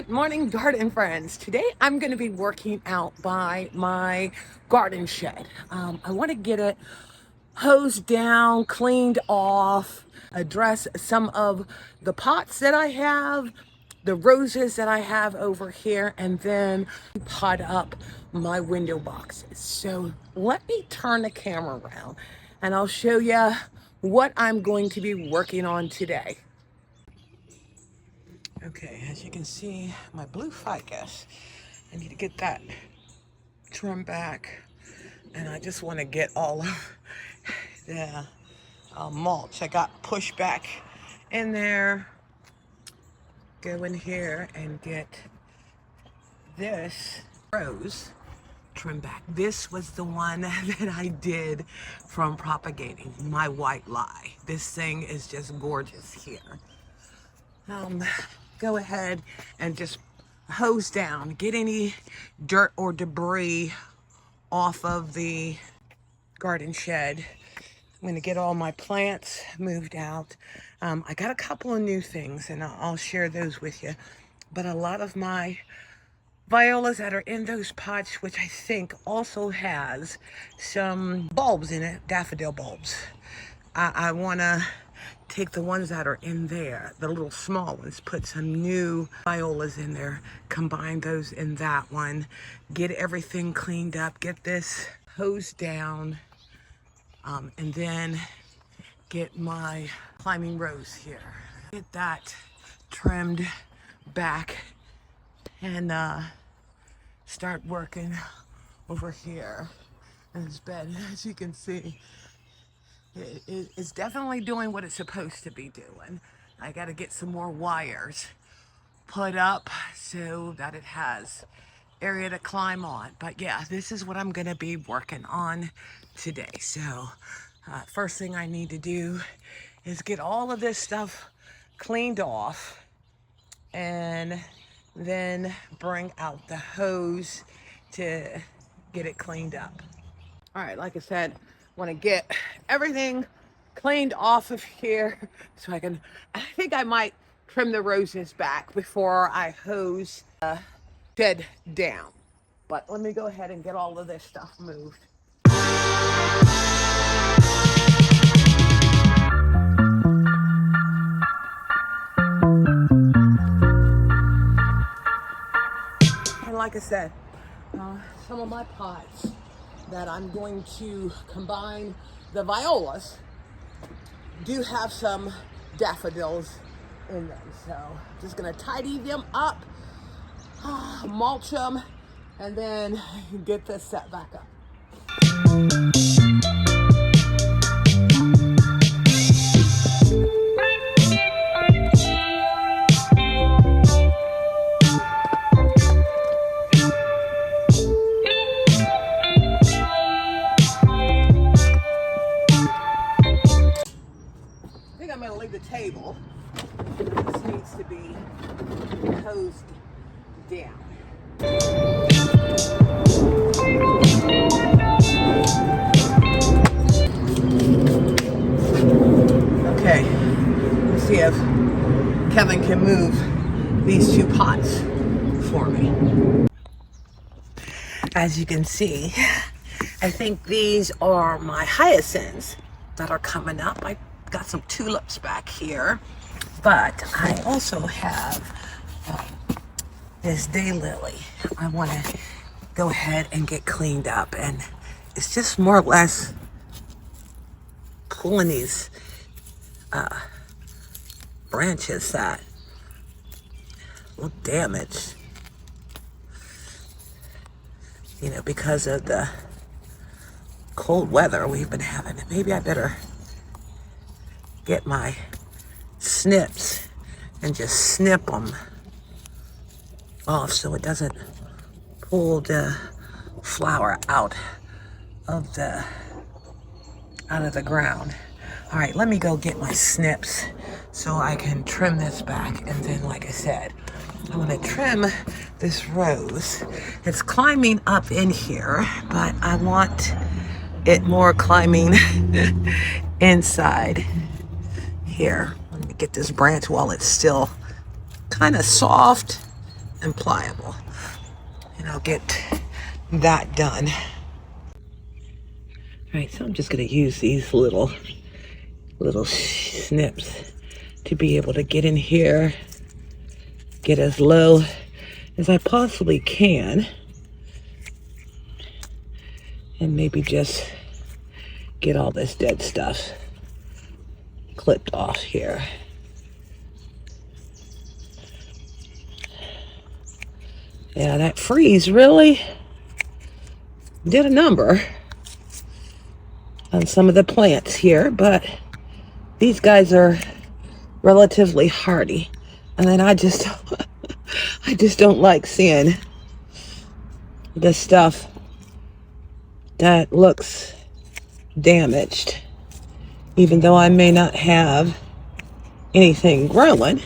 Good morning, garden friends. Today I'm going to be working out by my garden shed. I want to get it hosed down, cleaned off, address some of the pots that I have, the roses that I have over here, and then pot up my window boxes. So let me turn the camera around and I'll show you what I'm going to be working on today. Okay, as you can see, my blue ficus, I need to get that trimmed back, and I just want to get all of the mulch I got pushed back in there. Go in here and get this rose trimmed back. This was the one that I did from propagating my white lie. This thing is just gorgeous here. Go ahead and just hose down, get any dirt or debris off of the garden shed. I'm gonna get all my plants moved out. I got a couple of new things and I'll share those with you, but a lot of my violas that are in those pots, which I think also has some bulbs in it, daffodil bulbs. I wanna take the ones that are in there, the little small ones, put some new violas in there, combine those in that one, get everything cleaned up, get this hosed down, and then get my climbing rose here. Get that trimmed back and start working over here in this bed. As you can see, it's definitely doing what it's supposed to be doing. I got to get some more wires put up so that it has area to climb on. But yeah, this is what I'm going to be working on today. So first thing I need to do is get all of this stuff cleaned off and then bring out the hose to get it cleaned up. All right, like I said, want to get everything cleaned off of here so I think I might trim the roses back before I hose the shed down. But let me go ahead and get all of this stuff moved. And like I said, some of my pots that I'm going to combine the violas do have some daffodils in them. So just gonna tidy them up, mulch them, and then get this set back up. I think I'm gonna leave the table. This needs to be hosed down. Okay, let's see if Kevin can move these two pots for me. As you can see, I think these are my hyacinths that are coming up. I got some tulips back here, but I also have this daylily. I want to go ahead and get cleaned up, and it's just more or less pulling these branches that look damaged, you know, because of the cold weather we've been having. Maybe I better get my snips and just snip them off so it doesn't pull the flower out of the ground. All right, let me go get my snips so I can trim this back. And then, like I said, I'm gonna trim this rose. It's climbing up in here, but I want it more climbing inside here. Let me get this branch while it's still kind of soft and pliable. And I'll get that done. All right, so I'm just gonna use these little snips to be able to get in here, get as low as I possibly can, and maybe just get all this dead stuff clipped off here. Yeah, that freeze really did a number on some of the plants here, but these guys are relatively hardy. And then I just don't like seeing the stuff that looks damaged, even though I may not have anything growing.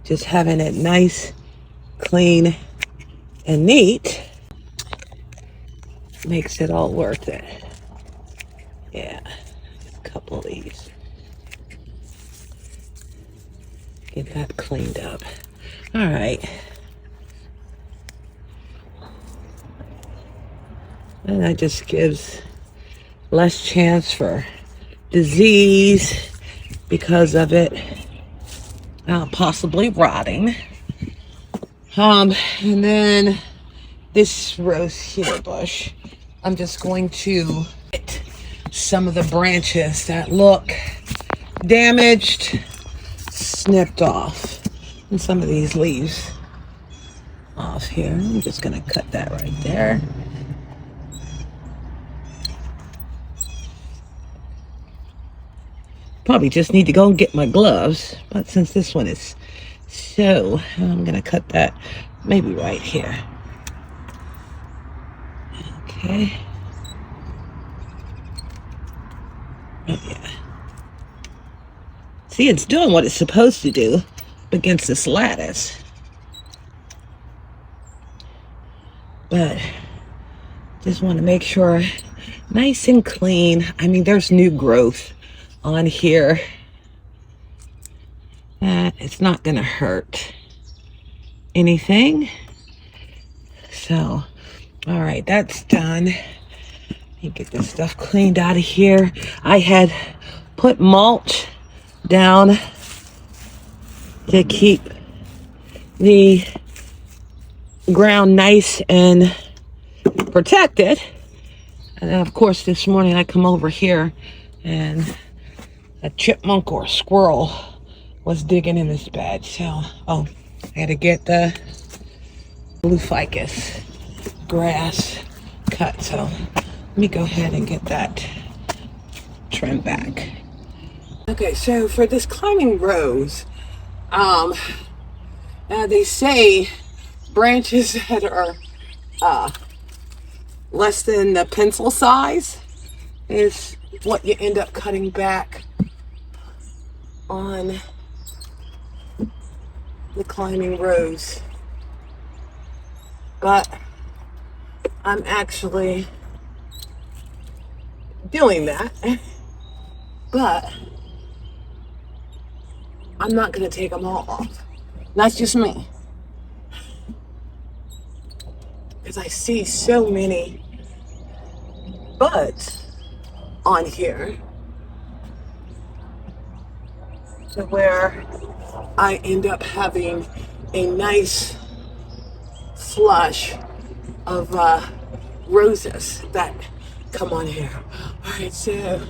Just having it nice, clean, and neat makes it all worth it. Yeah, a couple of these. Get that cleaned up. All right. And that just gives less chance for disease because of it possibly rotting. And then this rose cedar bush, I'm just going to get some of the branches that look damaged, snipped off, and some of these leaves off here. I'm just gonna cut that right there. Probably just need to go and get my gloves, but since this one is so, I'm gonna cut that maybe right here. Okay. Oh yeah. See, it's doing what it's supposed to do against this lattice. But just want to make sure nice and clean. I mean, there's new growth on here. It's not gonna hurt anything. So, all right, that's done. You get this stuff cleaned out of here. I had put mulch down to keep the ground nice and protected. And then of course this morning I come over here and a chipmunk or a squirrel was digging in this bed. So, I had to get the blue ficus grass cut. So let me go ahead and get that trimmed back. Okay, so for this climbing rose, they say branches that are less than the pencil size is what you end up cutting back on the climbing rose. But I'm actually doing that. But I'm not going to take them all off. That's just me. Because I see so many buds on here to where I end up having a nice flush of roses that come on here. All right, so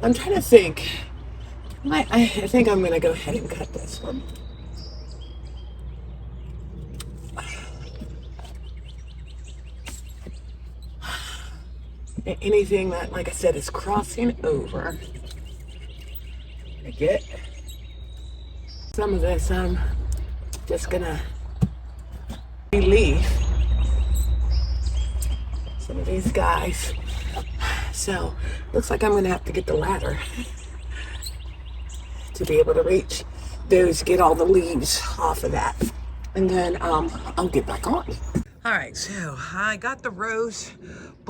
I'm trying to think. I think I'm going to go ahead and cut this one. Anything that, like I said, is crossing over. I get some of this. I'm just going to leave some of these guys. So looks like I'm going to have to get the ladder to be able to reach those, get all the leaves off of that, and then I'll get back on. All right, so I got the rose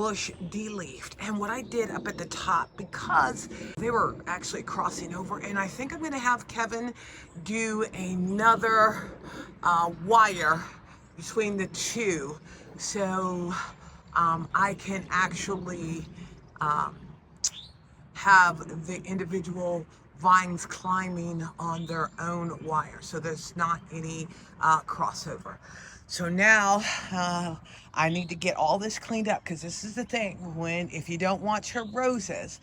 bush de-leafed. And what I did up at the top, because they were actually crossing over, and I think I'm gonna have Kevin do another wire between the two, so I can actually have the individual vines climbing on their own wire, so there's not any crossover. So now I need to get all this cleaned up, because this is the thing, if you don't want your roses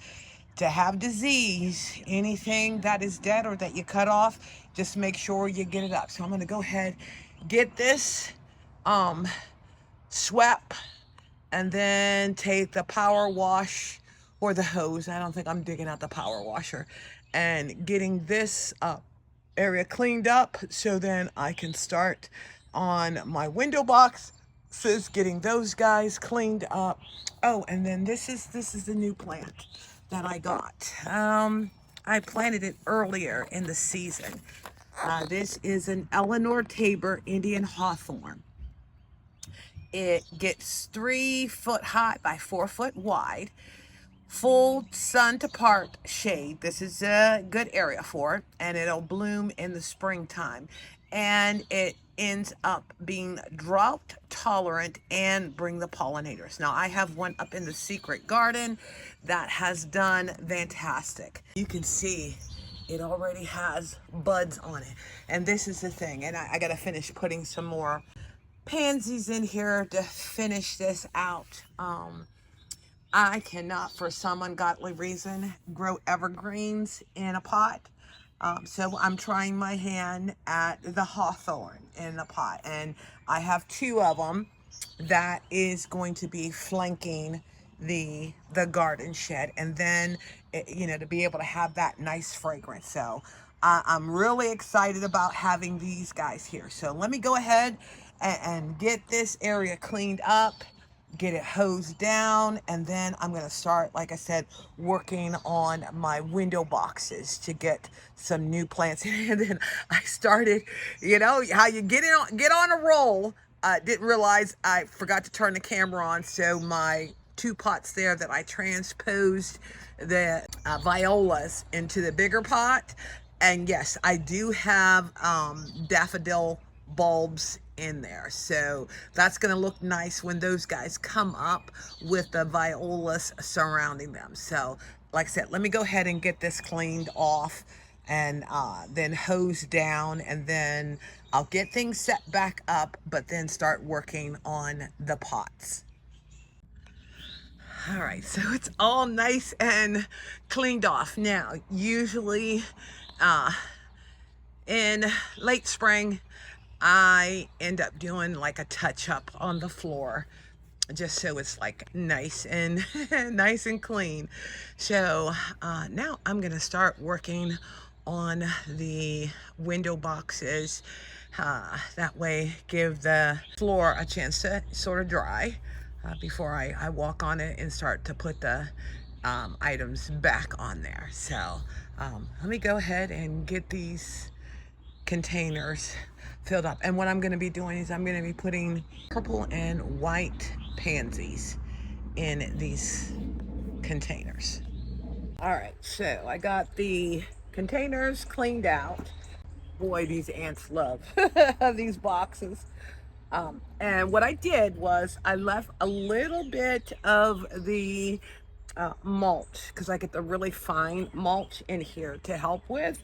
to have disease, anything that is dead or that you cut off, just make sure you get it up. So I'm going to go ahead, get this swept, and then take the power wash or the hose. I don't think I'm digging out the power washer, and getting this area cleaned up, so then I can start on my window boxes, getting those guys cleaned up. Oh, and then this is the new plant that I got. I planted it earlier in the season. This is an Eleanor Tabor Indian hawthorn. It gets 3 foot high by 4 foot wide, full sun to part shade. This is a good area for it, and it'll bloom in the springtime. And it ends up being drought tolerant and bring the pollinators. Now I have one up in the secret garden that has done fantastic. You can see it already has buds on it. And this is the thing, and I gotta finish putting some more pansies in here to finish this out. I cannot, for some ungodly reason, grow evergreens in a pot. So I'm trying my hand at the hawthorn in a pot, and I have 2 of them that is going to be flanking the garden shed, and then to be able to have that nice fragrance. So I'm really excited about having these guys here. So let me go ahead and get this area cleaned up, get it hosed down, and then I'm going to start, like I said, working on my window boxes to get some new plants. And then I started, how you get on a roll. Didn't realize I forgot to turn the camera on, so my 2 pots there that I transposed the violas into the bigger pot. And yes, I do have daffodil bulbs in there, so that's going to look nice when those guys come up with the violas surrounding them. So like I said, let me go ahead and get this cleaned off, and then hose down, and then I'll get things set back up, but then start working on the pots. All right, so it's all nice and cleaned off. Now, usually in late spring, I end up doing like a touch up on the floor, just so it's like nice and nice and clean. So now I'm gonna start working on the window boxes. That way give the floor a chance to sort of dry before I walk on it and start to put the items back on there. So let me go ahead and get these containers filled up. And what I'm going to be doing is I'm going to be putting purple and white pansies in these containers. All right, so I got the containers cleaned out. Boy, these ants love these boxes. And what I did was I left a little bit of the mulch, because I get the really fine mulch in here to help with,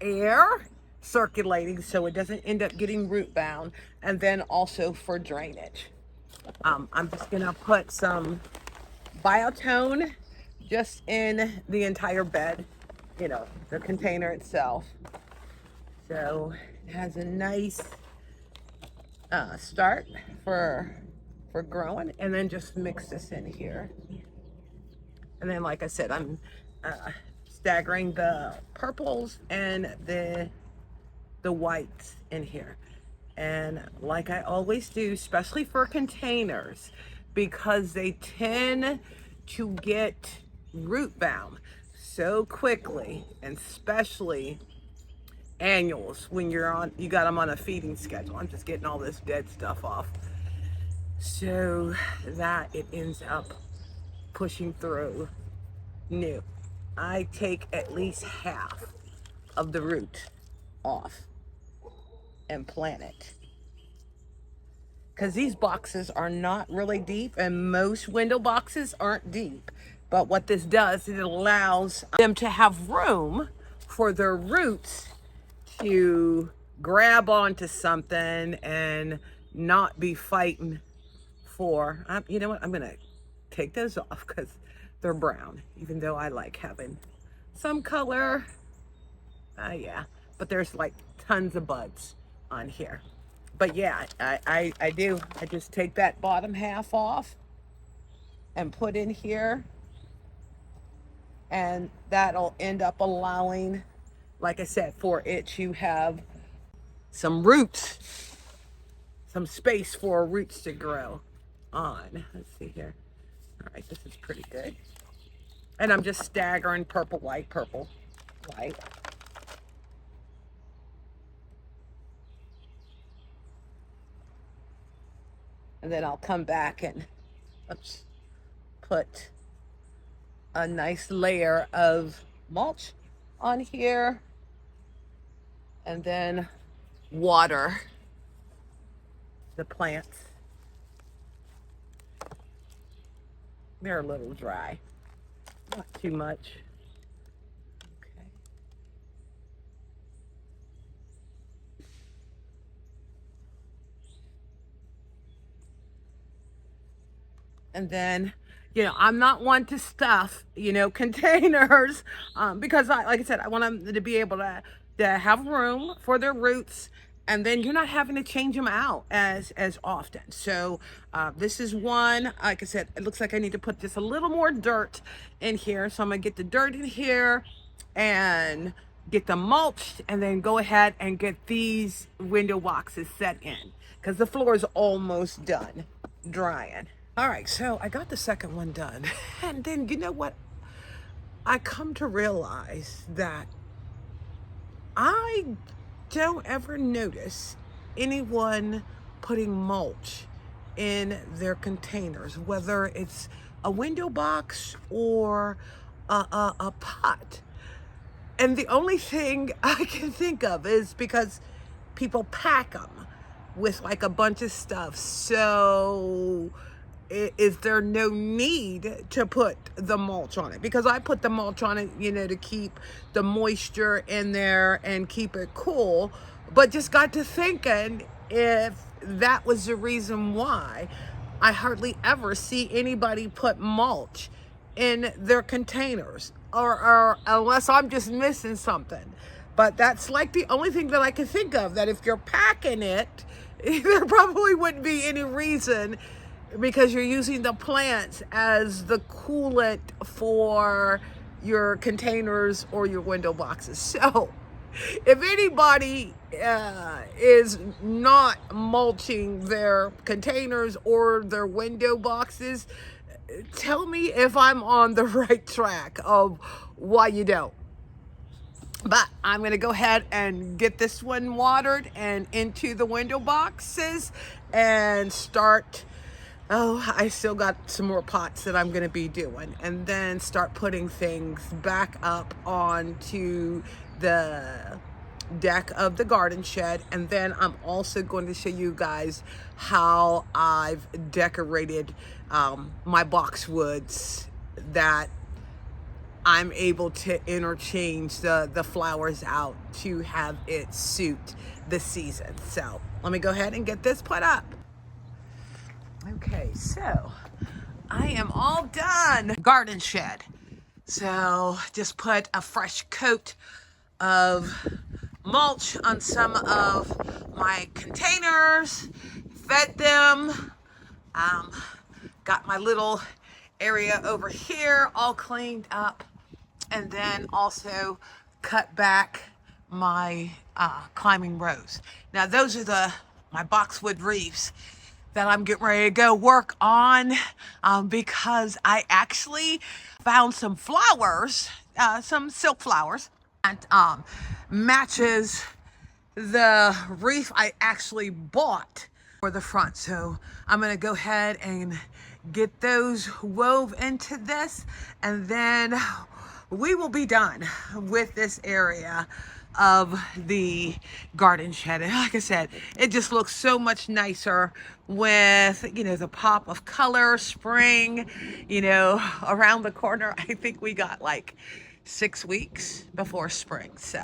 air circulating, so it doesn't end up getting root bound, and then also for drainage. I'm just gonna put some biotone just in the entire bed, the container itself, so it has a nice start for growing. And then just mix this in here, and then like I said, I'm staggering the purples and the whites in here. And like I always do, especially for containers, because they tend to get root bound so quickly, and especially annuals when you got them on a feeding schedule. I'm just getting all this dead stuff off. so that it ends up pushing through new. I take at least half of the root off and plant it, because these boxes are not really deep, and most window boxes aren't deep. But what this does, it allows them to have room for their roots to grab onto something and not be fighting for, you know what, I'm gonna take those off because they're brown, even though I like having some color. Yeah, but there's like tons of buds on here. But yeah, I do. I just take that bottom half off and put in here, and that'll end up allowing, like I said, for it to have some roots, some space for roots to grow on. Let's see here. All right, this is pretty good. And I'm just staggering purple, white, purple, white. And then I'll come back and put a nice layer of mulch on here, and then water the plants. They're a little dry, not too much. Okay. And then, you know, I'm not one to stuff, you know, containers, because like I said, I want them to be able to have room for their roots, and then you're not having to change them out as often. So this is one, like I said, it looks like I need to put just a little more dirt in here. So I'm gonna get the dirt in here and get them mulched, and then go ahead and get these window boxes set in, because the floor is almost done drying. All right, so I got the second one done. And then, you know what? I come to realize that I don't ever notice anyone putting mulch in their containers, whether it's a window box or a pot. And the only thing I can think of is because people pack them with like a bunch of stuff. So is there no need to put the mulch on it? Because I put the mulch on it, you know, to keep the moisture in there and keep it cool. But just got to thinking, if that was the reason why, I hardly ever see anybody put mulch in their containers, or unless I'm just missing something. But that's like the only thing that I can think of, that if you're packing it, there probably wouldn't be any reason, because you're using the plants as the coolant for your containers or your window boxes. So if anybody is not mulching their containers or their window boxes, tell me if I'm on the right track of why you don't. But I'm going to go ahead and get this one watered and into the window boxes and start. Oh, I still got some more pots that I'm going to be doing, and then start putting things back up onto the deck of the garden shed. And then I'm also going to show you guys how I've decorated my boxwoods, that I'm able to interchange the flowers out to have it suit the season. So let me go ahead and get this put up. Okay, so I am all done. Garden shed. So just put a fresh coat of mulch on some of my containers, fed them, got my little area over here all cleaned up, and then also cut back my climbing rose. Now those are my boxwood wreaths that I'm getting ready to go work on, because I actually found some flowers, some silk flowers, that matches the wreath I actually bought for the front. So I'm gonna go ahead and get those wove into this, and then we will be done with this area of the garden shed. And like I said, it just looks so much nicer with, you know, the pop of color, spring, you know, around the corner. I think we got like 6 weeks before spring. So,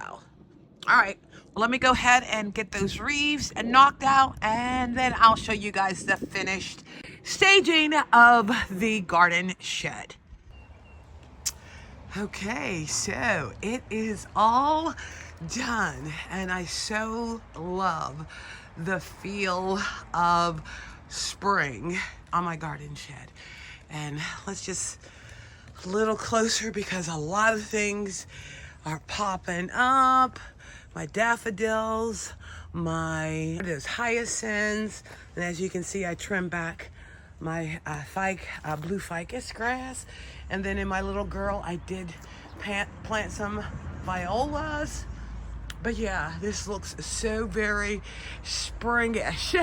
all right, well, let me go ahead and get those wreaths and knocked out, and then I'll show you guys the finished staging of the garden shed. Okay, so it is all done, and I so love the feel of spring on my garden shed. And let's just a little closer, because a lot of things are popping up. My daffodils, those hyacinths, and as you can see, I trimmed back my blue ficus grass. And then in my little girl, I did plant some violas. But yeah, this looks so very springish.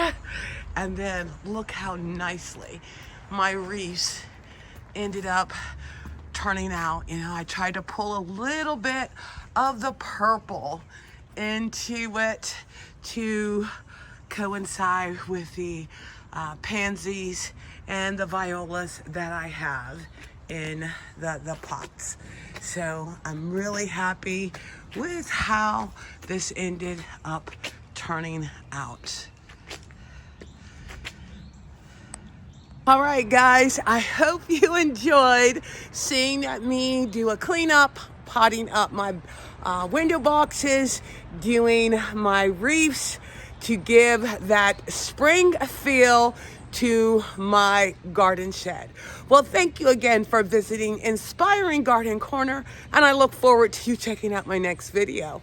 And then look how nicely my wreaths ended up turning out. You know, I tried to pull a little bit of the purple into it to coincide with the pansies and the violas that I have in the pots. So I'm really happy with how this ended up turning out. All right, guys, I hope you enjoyed seeing me do a cleanup, potting up my window boxes, doing my wreaths to give that spring feel to my garden shed. Well, thank you again for visiting Inspiring Garden Corner, and I look forward to you checking out my next video.